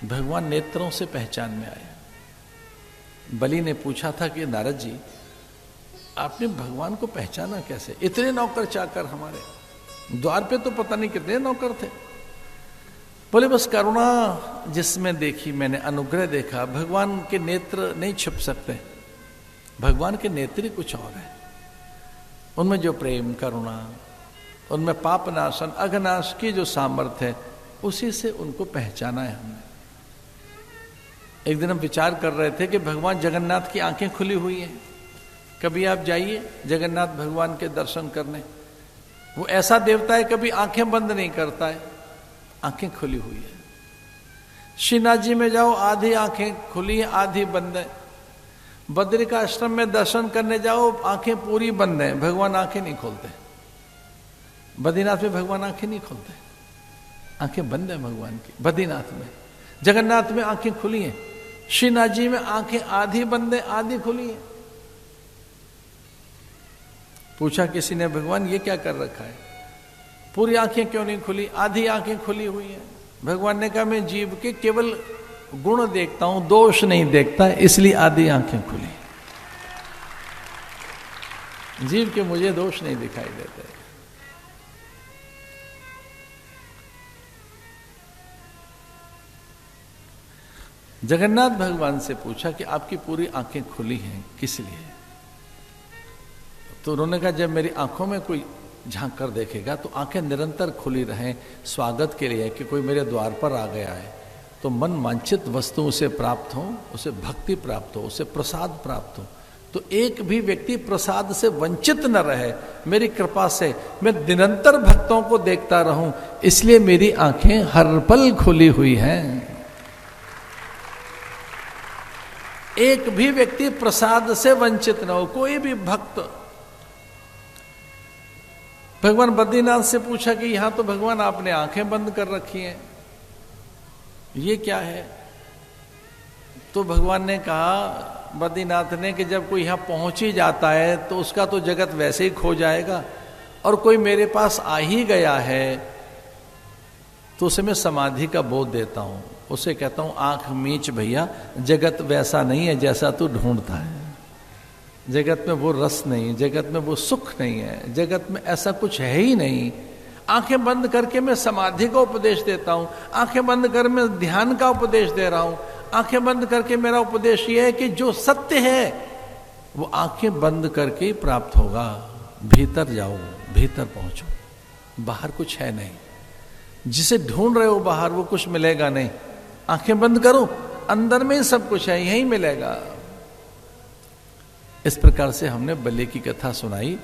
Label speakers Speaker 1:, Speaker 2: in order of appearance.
Speaker 1: भगवान नेत्रों से पहचान में आए। बलि ने पूछा था कि नारद जी, आपने भगवान को पहचाना कैसे? इतने नौकर चाकर हमारे द्वार पे तो पता नहीं कितने नौकर थे। बोले बस करुणा जिसमें देखी मैंने, अनुग्रह देखा। भगवान के नेत्र नहीं छिप सकते, भगवान के नेत्र ही कुछ और है। उनमें जो प्रेम, करुणा, उनमें पाप नाशन, अघनाश की जो सामर्थ्य है, उसी से उनको पहचाना है हमने। एक दिन हम विचार कर रहे थे कि भगवान जगन्नाथ की आंखें खुली हुई हैं। कभी आप जाइए जगन्नाथ भगवान के दर्शन करने, वो ऐसा देवता है कभी आंखें बंद नहीं करता है, आंखें खुली हुई है। श्रीनाथ जी में जाओ, आधी आंखें खुली हैं, आधी बंद है। बद्रिकाश्रम में दर्शन करने जाओ, आंखें पूरी बंद हैं, भगवान आंखें नहीं खोलते। बद्रीनाथ में भगवान आंखें नहीं खोलते, आंखें बंद है भगवान की बद्रीनाथ में। जगन्नाथ में आंखें खुली हैं, श्रीनाथ जी में आंखें आधी बंद है, आधी खुली है। पूछा किसी ने, भगवान ये क्या कर रखा है, पूरी आंखें क्यों नहीं खुली, आधी आंखें खुली हुई हैं? भगवान ने कहा, मैं जीव के केवल गुण देखता हूं, दोष नहीं देखता, इसलिए आधी आंखें खुली। जीव के मुझे दोष नहीं दिखाई देते। जगन्नाथ भगवान से पूछा कि आपकी पूरी आंखें खुली हैं किस लिए? तो उन्होंने कहा, जब मेरी आंखों में कोई झांक कर देखेगा तो आंखें निरंतर खुली रहें, स्वागत के लिए कि कोई मेरे द्वार पर आ गया है, तो मन वांछित वस्तु उसे प्राप्त हो, उसे भक्ति प्राप्त हो, उसे प्रसाद प्राप्त हो। तो एक भी व्यक्ति प्रसाद से वंचित न रहे। मेरी कृपा से मैं निरंतर भक्तों को देखता रहूं, इसलिए मेरी आंखें हर पल खुली हुई हैं। एक भी व्यक्ति प्रसाद से वंचित न हो, कोई भी भक्त। भगवान बद्रीनाथ से पूछा कि यहां तो भगवान आपने आंखें बंद कर रखी हैं, ये क्या है? तो भगवान ने कहा, बद्रीनाथ ने, कि जब कोई यहां पहुंच ही जाता है तो उसका तो जगत वैसे ही खो जाएगा, और कोई मेरे पास आ ही गया है तो उसे मैं समाधि का बोध देता हूं, उसे कहता हूं आंख मीच भैया, जगत वैसा नहीं है जैसा तू ढूंढता है। जगत में वो रस नहीं, जगत में वो सुख नहीं है, जगत में ऐसा कुछ है ही नहीं। आंखें बंद करके मैं समाधि का उपदेश देता हूं, आंखें बंद कर मैं ध्यान का उपदेश दे रहा हूं। आंखें बंद करके मेरा उपदेश ये है कि जो सत्य है वो आंखें बंद करके ही प्राप्त होगा। भीतर जाओ, भीतर पहुंचो, बाहर कुछ है नहीं। जिसे ढूंढ रहे हो बाहर, वो कुछ मिलेगा नहीं। आंखें बंद करो, अंदर में सब कुछ है, यही मिलेगा। इस प्रकार से हमने बलि की कथा सुनाई।